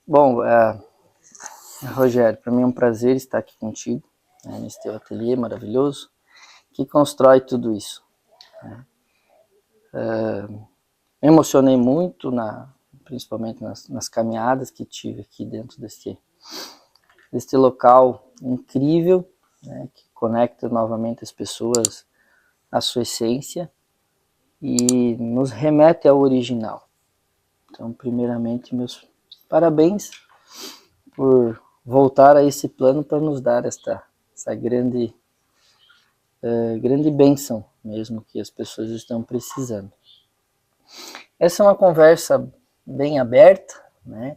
Bom, Rogério, para mim é um prazer estar aqui contigo, né, nesse teu ateliê maravilhoso, que constrói tudo isso. Me emocionei muito, principalmente nas caminhadas que tive aqui dentro deste local incrível, né, que conecta novamente as pessoas à sua essência e nos remete ao original. Então, primeiramente, meus parabéns por voltar a esse plano para nos dar essa grande bênção mesmo que as pessoas estão precisando. Essa é uma conversa bem aberta, né?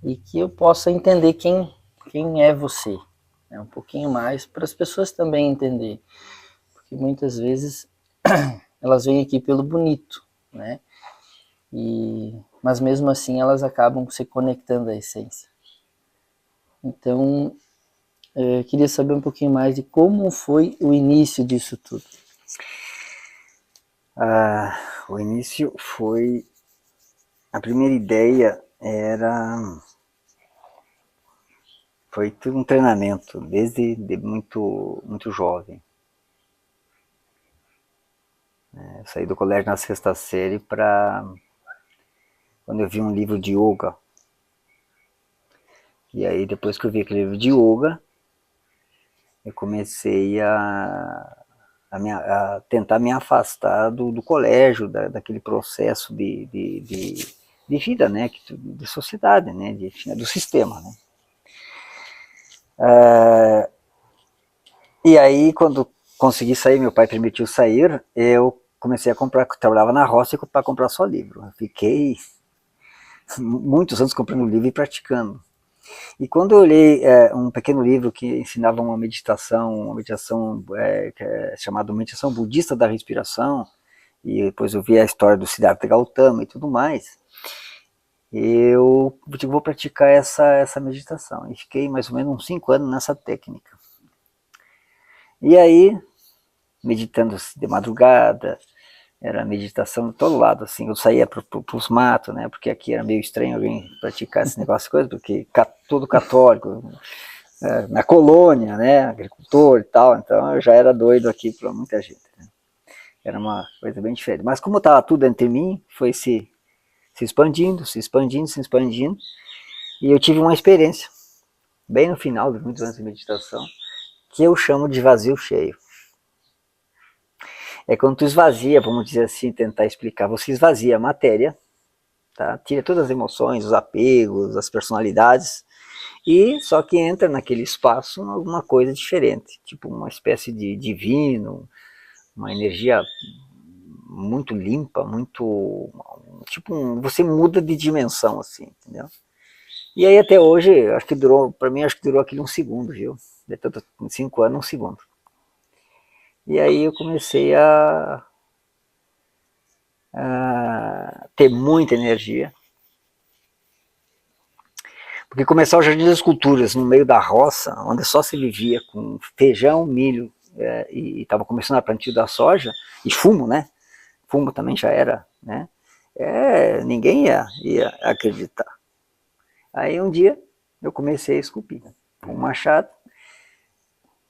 E que eu possa entender quem é você, né? Um pouquinho mais, para as pessoas também entenderem. Porque muitas vezes elas vêm aqui pelo bonito, né? Mas mesmo assim elas acabam se conectando à essência. Então, eu queria saber um pouquinho mais de como foi o início disso tudo. O início foi... A primeira ideia foi tudo um treinamento, desde muito jovem. Eu saí do colégio na sexta série quando eu vi um livro de yoga. E aí depois que eu vi aquele livro de yoga, eu comecei a tentar me afastar do colégio, daquele processo de vida, né, de sociedade, né, do sistema, né. E aí, quando consegui sair, meu pai permitiu sair, eu comecei a comprar, trabalhava na roça para comprar só livro. Eu fiquei muitos anos comprando livro e praticando. E quando eu olhei um pequeno livro que ensinava uma meditação chamada Meditação Budista da Respiração, e depois eu vi a história do Siddhartha Gautama e tudo mais, eu digo, vou praticar essa meditação. E fiquei mais ou menos uns 5 anos nessa técnica. E aí, meditando de madrugada, era meditação de todo lado, assim, eu saía pros matos, né, porque aqui era meio estranho alguém praticar esse negócio de coisa, porque todo católico, na colônia, né, agricultor e tal, então eu já era doido aqui para muita gente, né? Era uma coisa bem diferente, mas como estava tudo entre mim, foi se expandindo, se expandindo, se expandindo, e eu tive uma experiência, bem no final dos muitos anos de meditação, que eu chamo de vazio cheio. É quando tu esvazia, vamos dizer assim, tentar explicar, você esvazia a matéria, tá? Tira todas as emoções, os apegos, as personalidades, e só que entra naquele espaço alguma coisa diferente, tipo uma espécie de divino, uma energia muito limpa, muito... tipo, você muda de dimensão, assim, entendeu? E aí até hoje, acho que durou, pra mim acho que durou aquele um segundo, viu? De tanto 5 anos, um segundo. E aí eu comecei a ter muita energia, porque começou o Jardim das Culturas, no meio da roça, onde só se vivia com feijão, milho, e estava começando a plantio da soja, e fumo, né? Fumo também já era, né? Ninguém ia acreditar. Aí um dia eu comecei a esculpir com um machado,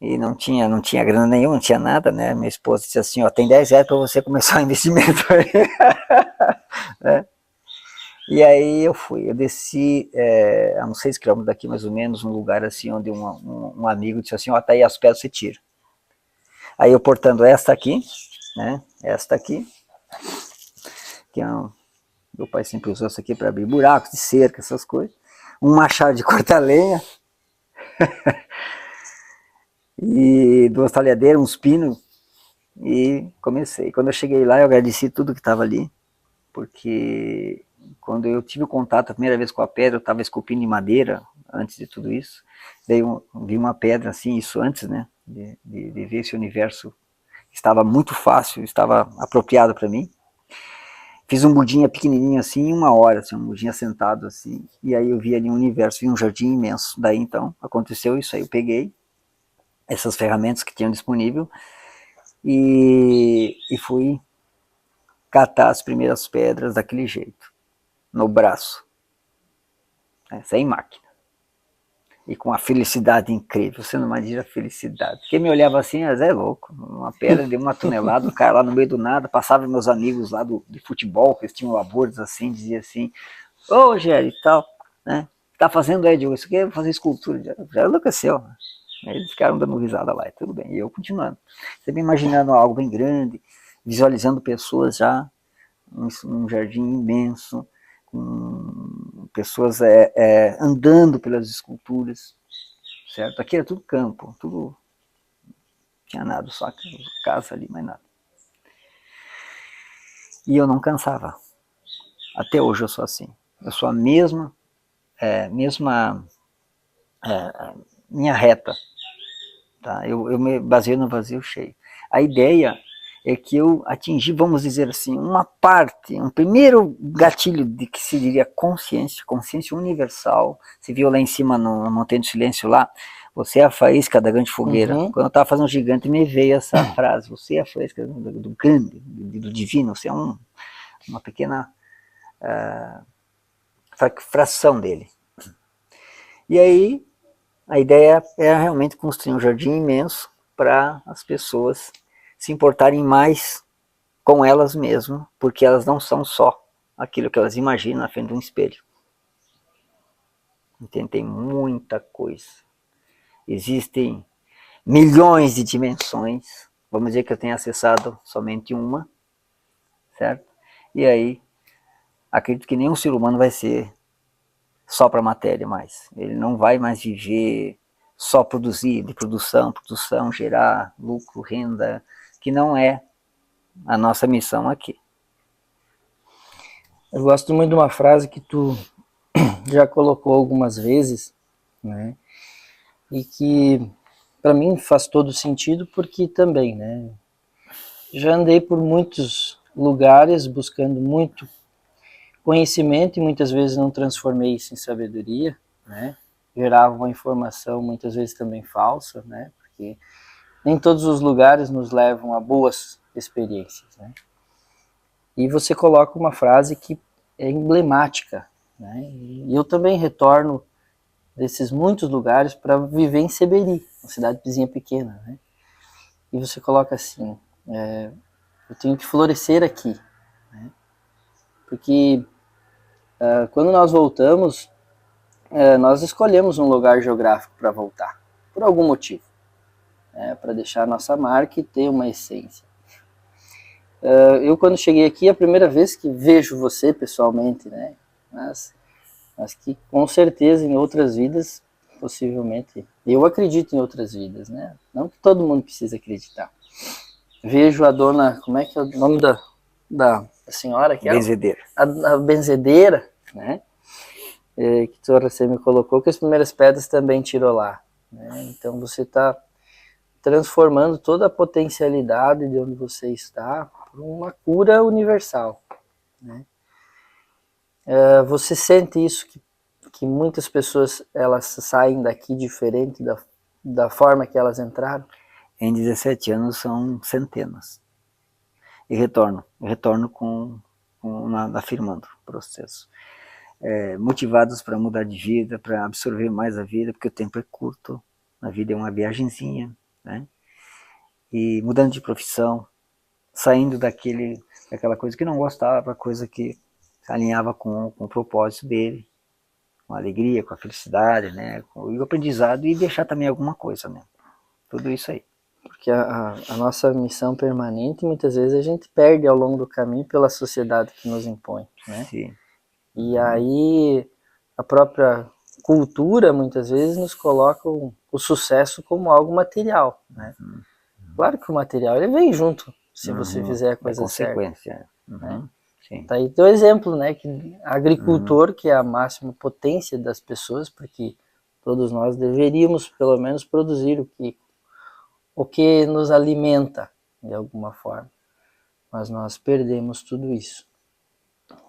e não tinha grana nenhuma, não tinha nada, né? Minha esposa disse assim, ó, tem 10 reais para você começar o investimento aí. Né? E aí eu desci a uns 6 quilômetros daqui mais ou menos, um lugar assim onde um amigo disse assim, ó, tá aí as pedras, você tira. Aí eu portando esta aqui, né, esta aqui, que meu pai sempre usou isso aqui para abrir buracos de cerca, essas coisas, um machado de cortar lenha, e 2 talhadeiras, uns pinos, e comecei. Quando eu cheguei lá, eu agradeci tudo que estava ali, porque quando eu tive o contato a primeira vez com a pedra, eu estava esculpindo em madeira, antes de tudo isso, daí eu vi uma pedra assim, isso antes, né, de ver esse universo, estava muito fácil, estava apropriado para mim. Fiz um budinha pequenininho assim, em 1 hora, assim, um budinha sentado assim, e aí eu vi ali um universo, vi um jardim imenso. Daí então aconteceu isso aí, eu peguei essas ferramentas que tinham disponível e fui catar as primeiras pedras daquele jeito, no braço. né, sem máquina. E com uma felicidade incrível, você não imagina a felicidade. Quem me olhava assim, mas é louco, uma pedra de 1 tonelada, o cara lá no meio do nada, passava meus amigos lá de futebol, que eles tinham labores assim, dizia assim, ô Gério e tal, né? Tá fazendo aí, Diogo, isso aqui é fazer escultura, já enlouqueceu. Né? Eles ficaram dando risada lá, e tudo bem, e eu continuando. Sempre imaginando algo bem grande, visualizando pessoas já, um jardim imenso, com pessoas andando pelas esculturas, certo? Aqui era tudo campo, tudo, tinha nada, só casa ali, mais nada. E eu não cansava. Até hoje eu sou assim. Eu sou a mesma linha reta. Tá? Eu me baseio no vazio cheio. A ideia é que eu atingi, vamos dizer assim, uma parte, um primeiro gatilho de que se diria consciência universal. Você viu lá em cima na Montanha do Silêncio lá, você é a faísca da grande fogueira. Uhum. Quando eu estava fazendo gigante, me veio essa frase, você é a faísca do grande, do divino, você é uma pequena fração dele. E aí, a ideia é realmente construir um jardim imenso para as pessoas se importarem mais com elas mesmas, porque elas não são só aquilo que elas imaginam na frente de um espelho. Entende? Tem muita coisa. Existem milhões de dimensões. Vamos dizer que eu tenho acessado somente uma, certo? E aí, acredito que nenhum ser humano vai ser só para a matéria mais. Ele não vai mais viver só produzir, de produção, gerar lucro, renda, que não é a nossa missão aqui. Eu gosto muito de uma frase que tu já colocou algumas vezes, né? E que para mim faz todo sentido, porque também, né? Já andei por muitos lugares buscando muito conhecimento e muitas vezes não transformei isso em sabedoria, né? Gerava uma informação muitas vezes também falsa, né? Porque nem todos os lugares nos levam a boas experiências, né? E você coloca uma frase que é emblemática, né? E eu também retorno desses muitos lugares para viver em Seberi, uma cidadezinha pequena, né? E você coloca assim, eu tenho que florescer aqui, né? Porque quando nós voltamos, nós escolhemos um lugar geográfico para voltar, por algum motivo, para deixar a nossa marca e ter uma essência. Eu quando cheguei aqui, a primeira vez que vejo você pessoalmente, né? Mas que com certeza em outras vidas, possivelmente, eu acredito em outras vidas, né? Não que todo mundo precisa acreditar. Vejo a dona, como é que é o nome da senhora? Que Benzedeira. A benzedeira, né? Que você me colocou, que as primeiras pedras também tirou lá. Né? Então você está transformando toda a potencialidade de onde você está por uma cura universal. Né? Você sente isso, que muitas pessoas elas saem daqui diferente da forma que elas entraram? Em 17 anos são centenas. E retorno afirmando o processo. Motivados para mudar de vida, para absorver mais a vida, porque o tempo é curto, a vida é uma viagenzinha, né? E mudando de profissão, saindo daquela coisa que não gostava para coisa que se alinhava com o propósito dele, com a alegria, com a felicidade, né? Com o aprendizado, e deixar também alguma coisa, né? Tudo isso aí. Porque a nossa missão permanente, muitas vezes a gente perde ao longo do caminho pela sociedade que nos impõe, né? Sim. E aí a própria cultura muitas vezes nos coloca o sucesso como algo material, né? Claro que o material ele vem junto, se você fizer a coisa consequência. certa. Né? Tá aí teu exemplo, né? Que agricultor, que é a máxima potência das pessoas, porque todos nós deveríamos pelo menos produzir o que nos alimenta de alguma forma. Mas nós perdemos tudo isso.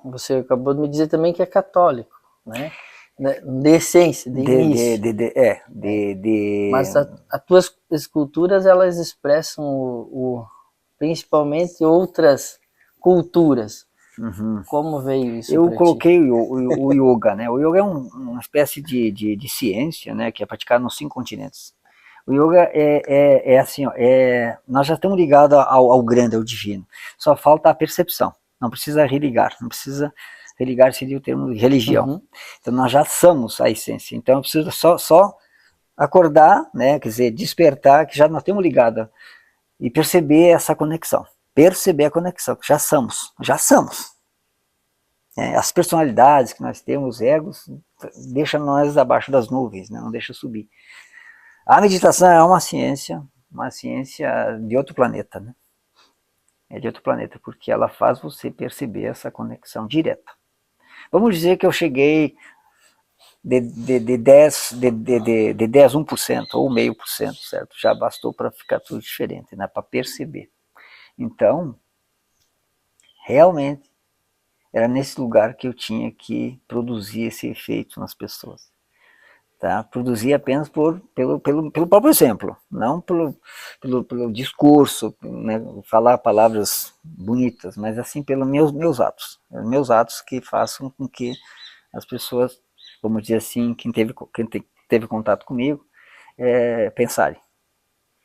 Você acabou de me dizer também que é católico, né? De essência, de início. Mas as tuas esculturas, elas expressam principalmente outras culturas. Uhum. Como veio isso Eu para ti? coloquei o yoga, né? O yoga é uma espécie de ciência, né? Que é praticada nos 5 continentes. O yoga é assim, ó, nós já estamos ligados ao grande, ao divino. Só falta a percepção. Não precisa religar. Não precisa religar seria o termo de religião. Uhum. Então nós já somos a essência. Então eu preciso só acordar, né? Quer dizer, despertar, que já nós temos ligado e perceber essa conexão. Perceber a conexão, que já somos. Já somos. As personalidades que nós temos, os egos, deixa nós abaixo das nuvens, né? Não deixa subir. A meditação é uma ciência de outro planeta, né? É de outro planeta, porque ela faz você perceber essa conexão direta. Vamos dizer que eu cheguei de 10, 1% ou 0,5%, certo? Já bastou para ficar tudo diferente, né? Para perceber. Então, realmente, era nesse lugar que eu tinha que produzir esse efeito nas pessoas. Tá? Produzir apenas pelo próprio exemplo, não pelo discurso, né? Falar palavras bonitas, mas assim pelos meus atos. Meus atos que façam com que as pessoas, vamos dizer assim, quem teve contato comigo, pensarem.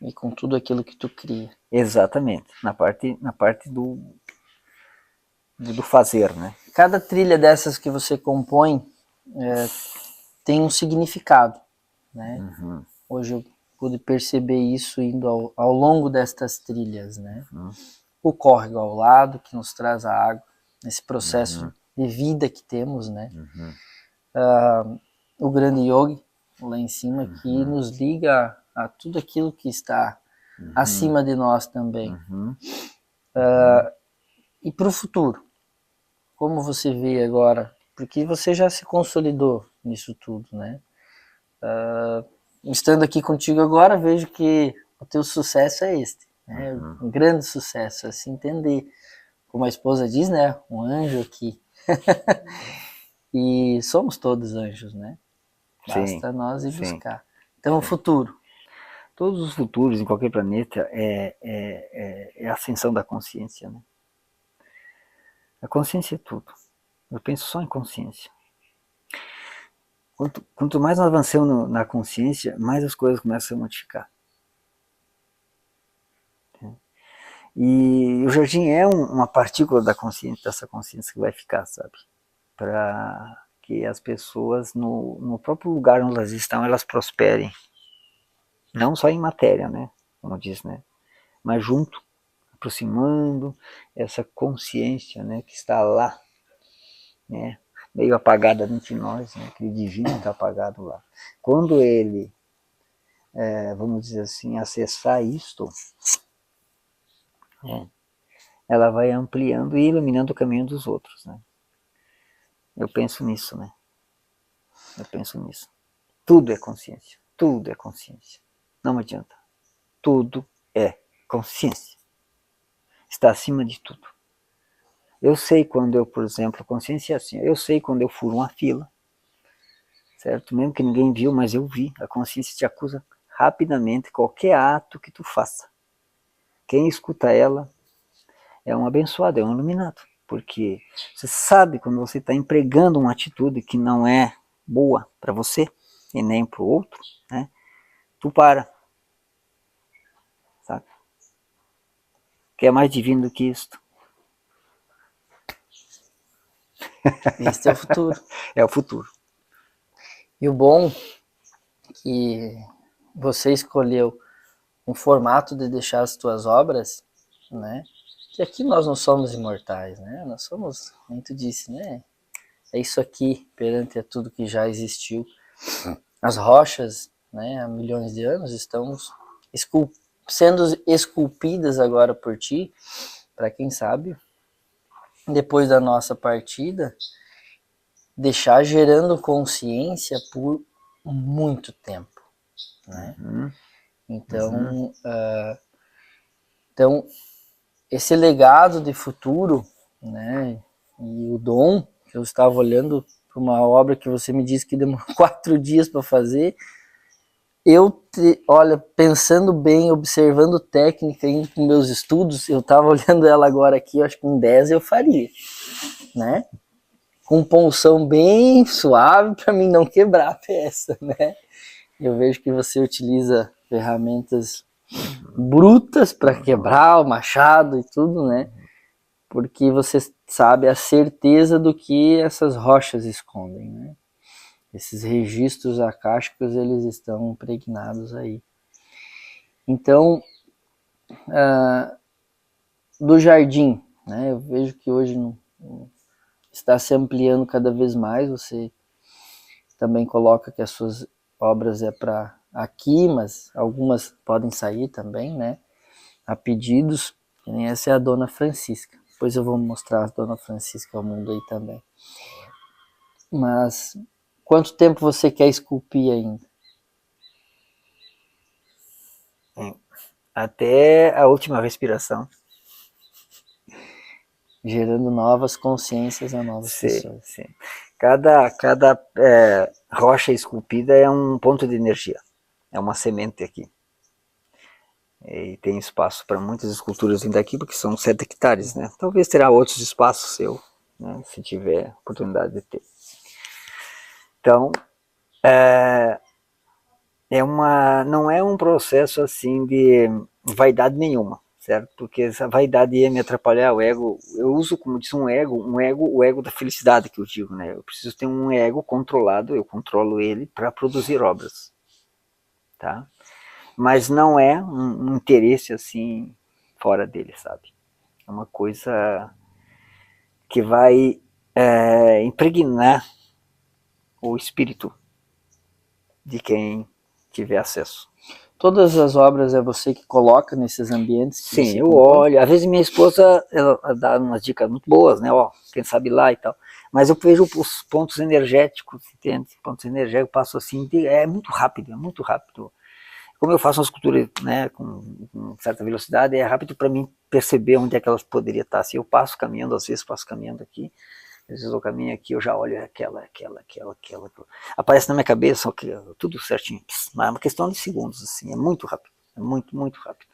E com tudo aquilo que tu cria. Exatamente, na parte do fazer, né? Cada trilha dessas que você compõe tem um significado, né? Uhum. Hoje eu pude perceber isso indo ao longo destas trilhas, né? Uhum. O córrego ao lado, que nos traz a água, esse processo Uhum. de vida que temos, né? Uhum. O grande yogi, lá em cima, que nos liga a tudo aquilo que está acima de nós também. Uhum. E para o futuro, como você vê agora? Porque você já se consolidou nisso tudo, né? Estando aqui contigo agora, vejo que o teu sucesso é este, né? Um grande sucesso, é se entender. Como a esposa diz, né? Um anjo aqui. E somos todos anjos, né? Sim, Basta nós ir sim. buscar. Então, o futuro. Todos os futuros em qualquer planeta é a ascensão da consciência, né? A consciência é tudo. Eu penso só em consciência. Quanto mais nós avançamos na consciência, mais as coisas começam a modificar. E o jardim é uma partícula da consciência, dessa consciência que vai ficar, sabe? Para que as pessoas, no próprio lugar onde elas estão, elas prosperem. Não só em matéria, né? Como diz, né? Mas junto, aproximando essa consciência, né? Que está lá, né? Meio apagada dentro de nós, né? Aquele divino está apagado lá. Quando ele, vamos dizer assim, acessar isto, ela vai ampliando e iluminando o caminho dos outros, né? Eu penso nisso, né? Eu penso nisso. Tudo é consciência. Tudo é consciência. Não adianta. Tudo é consciência. Está acima de tudo. Eu sei quando eu, por exemplo, consciência é assim, eu sei quando eu furo uma fila, certo? Mesmo que ninguém viu, mas eu vi. A consciência te acusa rapidamente qualquer ato que tu faça. Quem escuta ela é um abençoado, é um iluminado. Porque você sabe quando você está empregando uma atitude que não é boa para você e nem para o outro, né? Tu para. Sabe? Que é mais divino do que isto. Este é o futuro. É o futuro. E o bom que você escolheu um formato de deixar as tuas obras, né? Que aqui nós não somos imortais, né? Nós somos, como tu disse, né? É isso aqui perante a tudo que já existiu. As rochas, né? Há milhões de anos estão sendo esculpidas agora por ti, para quem sabe, depois da nossa partida, deixar gerando consciência por muito tempo, né? Então, então esse legado de futuro, né? E o dom, que eu estava olhando para uma obra que você me disse que demorou 4 dias para fazer, Olha, pensando bem, observando técnica indo com meus estudos, eu estava olhando ela agora aqui, eu acho que com 10 eu faria, né? Com punção bem suave para mim não quebrar a peça, né? Eu vejo que você utiliza ferramentas brutas para quebrar o machado e tudo, né? Porque você sabe a certeza do que essas rochas escondem, né? Esses registros acásticos, eles estão impregnados aí. Então, do jardim, né? Eu vejo que hoje está se ampliando cada vez mais. Você também coloca que as suas obras é para aqui, mas algumas podem sair também, né? A pedidos. Essa é a Dona Francisca. Depois eu vou mostrar a Dona Francisca ao mundo aí também. Mas quanto tempo você quer esculpir ainda? Até a última respiração. Gerando novas consciências a novas pessoas. Sim. Cada rocha esculpida é um ponto de energia. É uma semente aqui. E tem espaço para muitas esculturas vindo aqui, porque são 7 hectares, né? Talvez terá outros espaços seu, né? Se tiver oportunidade de ter. Então, não é um processo assim de vaidade nenhuma, certo? Porque essa vaidade ia me atrapalhar, o ego, eu uso como diz o ego da felicidade que eu digo, né? Eu preciso ter um ego controlado, eu controlo ele para produzir obras, tá? Mas não é um interesse assim fora dele, sabe? É uma coisa que vai impregnar o espírito de quem tiver acesso. Todas as obras é você que coloca nesses ambientes? Que Sim, eu olho. Às vezes minha esposa ela dá umas dicas muito boas, né? Ó, quem sabe lá e tal. Mas eu vejo os pontos energéticos, entende? Pontos energéticos, passo assim, é muito rápido, é muito rápido. Como eu faço uma escultura, né, com certa velocidade, é rápido para mim perceber onde é que elas poderiam estar. Se eu passo caminhando, às vezes passo caminhando aqui, às vezes eu caminho aqui, eu já olho aquela. Aparece na minha cabeça, tudo certinho. Mas é uma questão de segundos, assim, é muito rápido. É muito, muito rápido.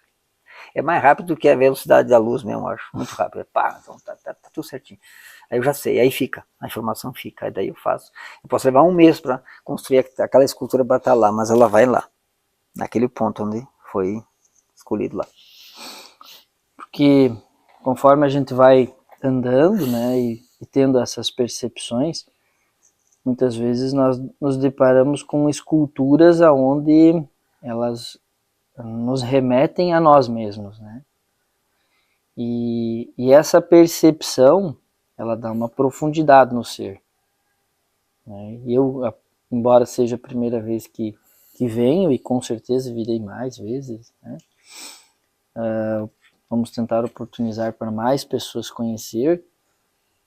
É mais rápido do que a velocidade da luz mesmo, eu acho. Muito rápido. Pá, então tá tudo certinho. Aí eu já sei, aí fica, a informação fica, aí daí eu faço. Eu posso levar um mês para construir aquela escultura para estar lá, mas ela vai lá. Naquele ponto onde foi escolhido lá. Porque conforme a gente vai andando, né, e tendo essas percepções, muitas vezes nós nos deparamos com esculturas aonde elas nos remetem a nós mesmos, né? E essa percepção, ela dá uma profundidade no ser. Né? E eu, embora seja a primeira vez que venho, e com certeza virei mais vezes, né? Vamos tentar oportunizar para mais pessoas conhecer.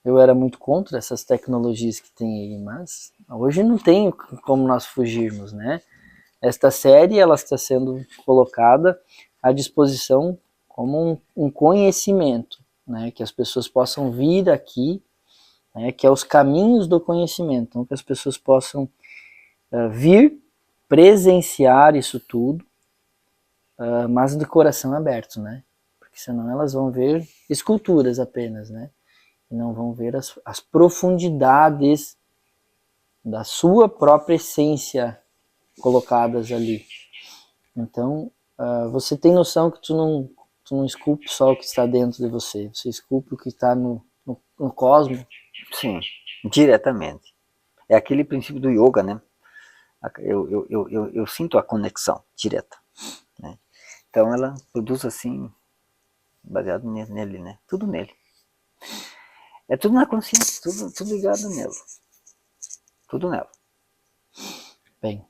Eu era muito contra essas tecnologias que tem aí, mas hoje não tem como nós fugirmos, né? Esta série ela está sendo colocada à disposição como um conhecimento, né? Que as pessoas possam vir aqui, né? Que é os caminhos do conhecimento, então que as pessoas possam vir presenciar isso tudo, mas de coração aberto, né? Porque senão elas vão ver esculturas apenas, né? E não vão ver as profundidades da sua própria essência colocadas ali. Então, você tem noção que tu não esculpe só o que está dentro de você, você esculpe o que está no cosmos. Sim, diretamente. É aquele princípio do yoga, né? Eu sinto a conexão direta, né? Então ela produz assim, baseado nele, né? Tudo nele. É tudo na consciência, tudo ligado nela. Tudo nela. Bem,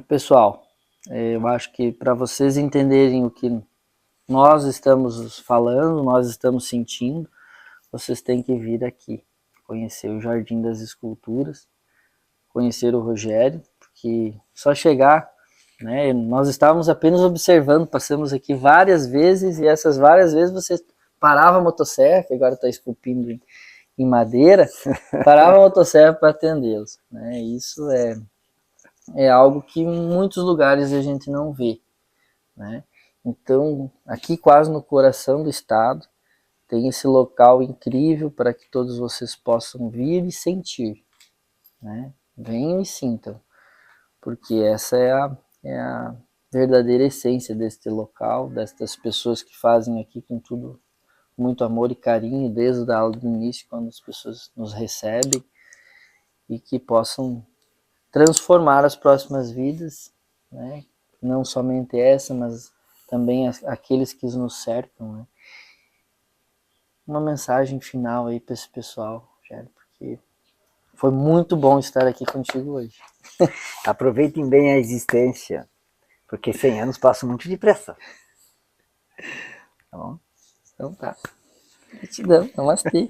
pessoal, eu acho que para vocês entenderem o que nós estamos falando, nós estamos sentindo, vocês têm que vir aqui, conhecer o Jardim das Esculturas, conhecer o Rogério, porque só chegar, né, nós estávamos apenas observando, passamos aqui várias vezes, e essas várias vezes você parava a motosserra, que agora está esculpindo em madeira, parava a motosserra para atendê-los, né? Isso é algo que em muitos lugares a gente não vê, né? Então, aqui quase no coração do estado, tem esse local incrível para que todos vocês possam vir e sentir, né? Venham e sintam, porque essa é a verdadeira essência deste local, destas pessoas que fazem aqui com tudo, muito amor e carinho, desde a aula do início, quando as pessoas nos recebem, e que possam transformar as próximas vidas, né? Não somente essa, mas também aqueles que nos cercam, né? Uma mensagem final aí para esse pessoal, Jair, porque foi muito bom estar aqui contigo hoje. Aproveitem bem a existência, porque 100 anos passam muito depressa. Tá bom? Então tá. Gratidão. Namastê.